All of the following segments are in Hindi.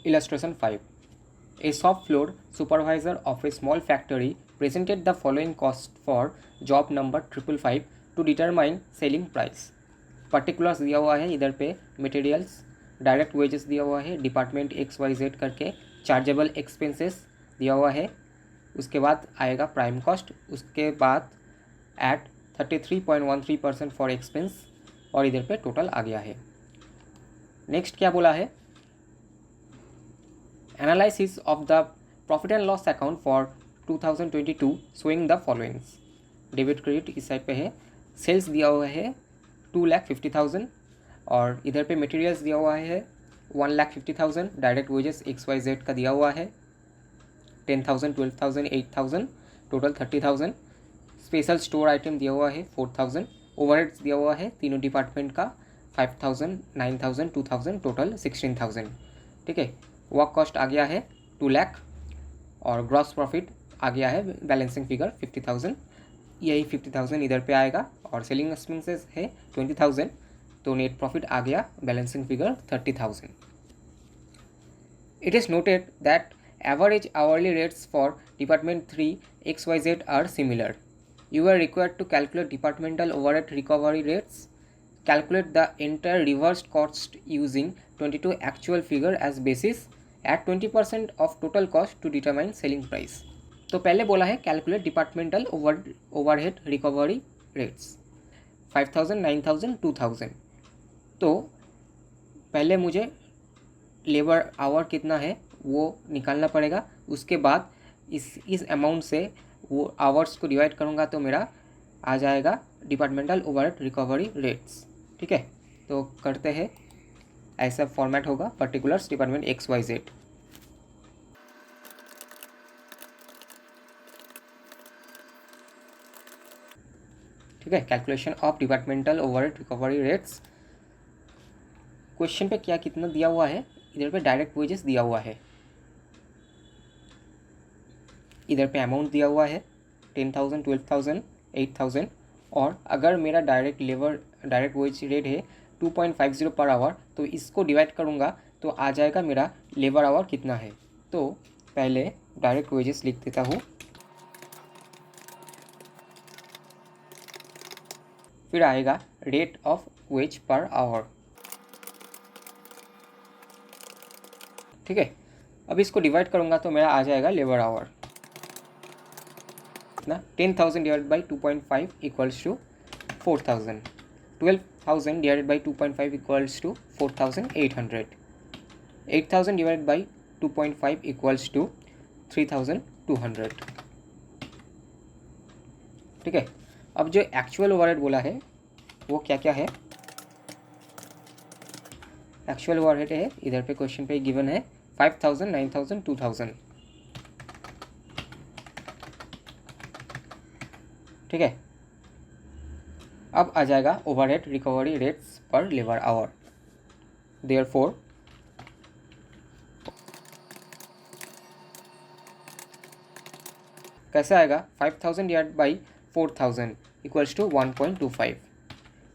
Illustration 5. A shop floor supervisor of a small factory presented the following cost for job number 555 to determine selling price. Particulars दिया हुआ है इधर पे, materials, direct wages दिया हुआ है, डिपार्टमेंट XYZ करके, चार्जेबल एक्सपेंसेस दिया हुआ है, उसके बाद आएगा प्राइम कॉस्ट, उसके बाद एट 33.13% फॉर एक्सपेंस, और इधर पे टोटल आ गया है। नेक्स्ट क्या बोला है, analysis of the profit and loss account for 2022 showing the followings. Debit credit इस साइड पे है, सेल्स दिया हुआ है 2,50,000, और इधर पे मटेरियल्स दिया हुआ है 1,50,000, डायरेक्ट वेजेस XYZ का दिया हुआ है 10,000, 12,000, 8,000, टोटल 30,000, स्पेशल स्टोर आइटम दिया हुआ है 4,000, ओवरहेड्स दिया हुआ है तीनों डिपार्टमेंट का 5,000, 9,000, 2,000, टोटल 16,000। ठीक है, वर्क कॉस्ट आ गया है 2 लाख, और ग्रॉस प्रॉफिट आ गया है बैलेंसिंग फिगर 50,000, यही 50,000 इधर पे आएगा, और सेलिंग एक्सपेंसेस है 20,000, तो नेट प्रॉफिट आ गया balancing figure 30,000। It is noted that average hourly rates for department 3 XYZ are similar. You are required to calculate departmental overhead recovery rates. Calculate the entire reversed cost using 22 actual figure as basis. Add 20% of total cost to determine selling price. तो पहले बोला है calculate departmental overhead recovery rates 5,000, 9,000, 2,000। तो पहले मुझे लेबर आवर कितना है वो निकालना पड़ेगा, उसके बाद इस अमाउंट से वो आवर्स को डिवाइड करूँगा तो मेरा आ जाएगा डिपार्टमेंटल ओवरहेड रिकवरी रेट्स। ठीक है, तो करते हैं, ऐसा फॉर्मेट होगा पर्टिकुलर्स डिपार्टमेंट XYZ। ठीक है, calculation of departmental overhead recovery rates. Question पे क्या कितना दिया हुआ है, इधर पे डायरेक्ट वेजेस दिया हुआ है, इधर पे अमाउंट दिया हुआ है 10,000, 12,000, 8,000, और अगर मेरा डायरेक्ट वेज रेट है 2.50 पर आवर, तो इसको डिवाइड करूँगा तो आ जाएगा मेरा लेबर आवर कितना है। तो पहले डायरेक्ट वेजेस लिख देता हूँ, फिर आएगा rate of ways per hour. ठीक है, अब इसको डिवाइड करूँगा तो मेरा आ जाएगा लेबर आवर कितना, 10,000 divide by 2.5 equals to 4,000, 12,000 divide by 2.5 equals to 4,800, 8,000 divide by 2.5 equals to 3,200। ठीक है, अब जो एक्चुअल ओवरहेड बोला है वो क्या क्या है, एक्चुअल ओवरहेड है इधर पे क्वेश्चन पे गिवन है 5,000, 9,000, 2,000। ठीक है, अब आ जाएगा ओवरहेड रिकवरी रेट्स पर लेबर आवर। देयरफॉर कैसे आएगा, 5,000 डिवाइड बाई 4,000 इक्वल्स टू 1.25,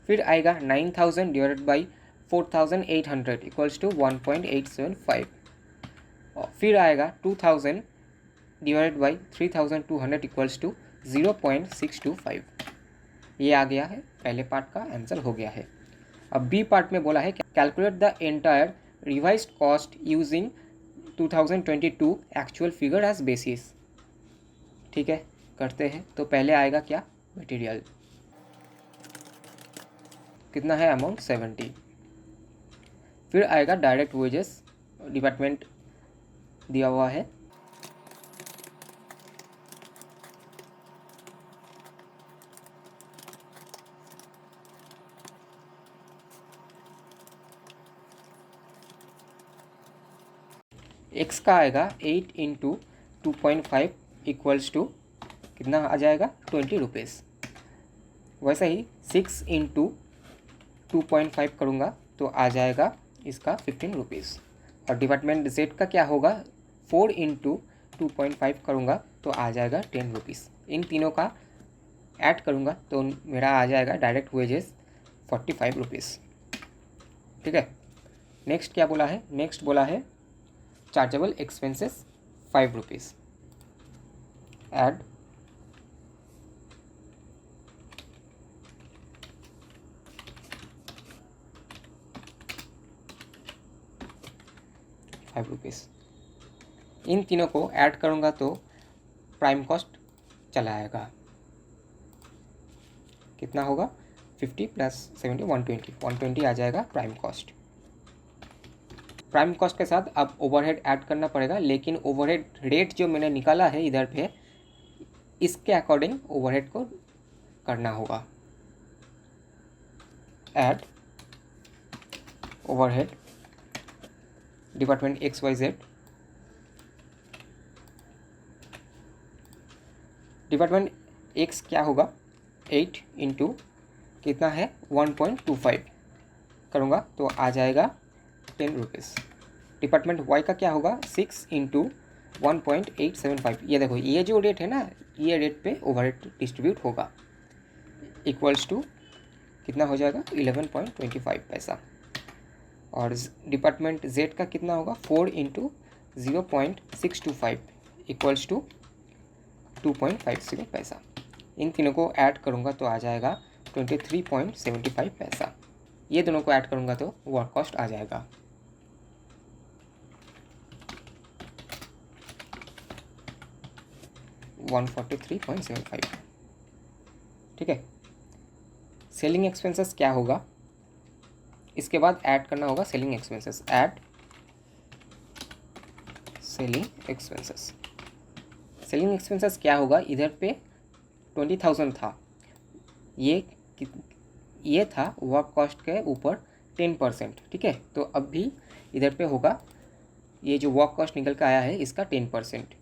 फिर आएगा 9,000 डिवाइड बाई 4,800 इक्वल्स टू 1.875, और फिर आएगा 2,000 डिवाइड बाई 3,200 इक्वल्स टू 0.625। ये आ गया है, पहले पार्ट का आंसर हो गया है। अब बी पार्ट में बोला है calculate the entire revised cost using 2022 actual figure as basis. ठीक है, करते हैं। तो पहले आएगा क्या, मटेरियल कितना है अमाउंट 70, फिर आएगा डायरेक्ट वेजेस डिपार्टमेंट दिया हुआ है, एक्स का आएगा 8 इंटू 2.5 इक्वल्स टू कितना आ जाएगा 20 रुपीज़। वैसे ही 6 इंटू 2.5 करूँगा तो आ जाएगा इसका 15 रुपीज़। और डिपार्टमेंट जेड का क्या होगा, 4 इंटू 2.5 करूँगा तो आ जाएगा 10 रुपीज़। इन तीनों का ऐड करूँगा तो मेरा आ जाएगा डायरेक्ट वेजेस 45 रुपीज़। ठीक है, नेक्स्ट क्या बोला है, नेक्स्ट बोला है चार्जेबल एक्सपेंसेस 5 रुपीज़, ऐड ₹5। इन तीनों को ऐड करूँगा तो प्राइम कॉस्ट चला आएगा, कितना होगा 50 + 70 120 आ जाएगा प्राइम कॉस्ट। प्राइम कॉस्ट के साथ अब ओवरहेड ऐड करना पड़ेगा, लेकिन ओवरहेड रेट जो मैंने निकाला है इधर पे, इसके अकॉर्डिंग ओवरहेड को करना होगा। Add overhead department XYZ, department X क्या होगा 8 इंटू कितना है 1.25 करूँगा तो आ जाएगा 10 रुपीज़। डिपार्टमेंट Y का क्या होगा 6 इंटू 1.875, ये देखो ये जो रेट है ना, ये रेट पे ओवरहेड डिस्ट्रीब्यूट होगा, इक्वल्स टू कितना हो जाएगा 11.25 पैसा। और डिपार्टमेंट Z का कितना होगा 4 इंटू 0.625 इक्वल्स टू 2.50 पैसा। इन तीनों को ऐड करूँगा तो आ जाएगा 23.75 पैसा। ये दोनों को ऐड करूँगा तो वर्क कॉस्ट आ जाएगा 143.75। ठीक है, सेलिंग एक्सपेंसेस क्या होगा, इसके बाद ऐड करना होगा selling expenses. Add selling expenses, selling expenses क्या होगा, इधर पे 20,000 था, ये था वर्क कॉस्ट के ऊपर 10%। ठीक है, तो अब भी इधर पे होगा, ये जो वर्क कॉस्ट निकल के आया है इसका 10%।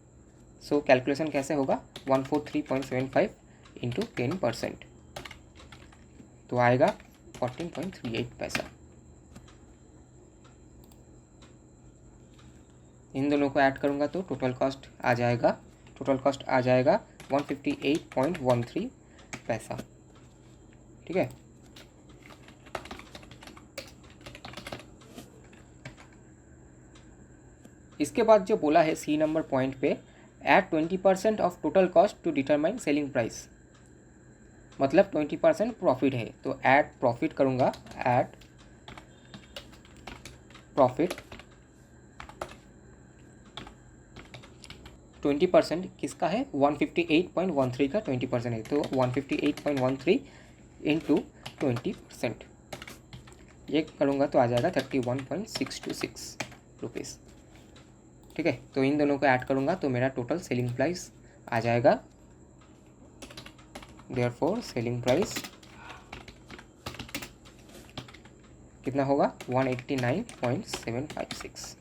सो कैलकुलेशन कैसे होगा 143.75 इंटू 10%, तो आएगा 14.38 पैसा। इन दोनों को ऐड करूँगा तो टोटल कॉस्ट आ जाएगा 158.13 पैसा। ठीक है, इसके बाद जो बोला है सी नंबर पॉइंट पे, add 20% of total cost to determine selling price, मतलब 20% प्रॉफिट है, तो ऐड प्रॉफिट करूँगा। ऐड प्रॉफिट 20% किसका है 158.13 का 20% है, तो 158.13 इंटू 20% ये करूँगा तो आ जाएगा 31.626 रुपीज़। ठीक है, तो इन दोनों को ऐड करूँगा तो मेरा टोटल सेलिंग प्राइस आ जाएगा, देयरफॉर सेलिंग प्राइस कितना होगा 189.756।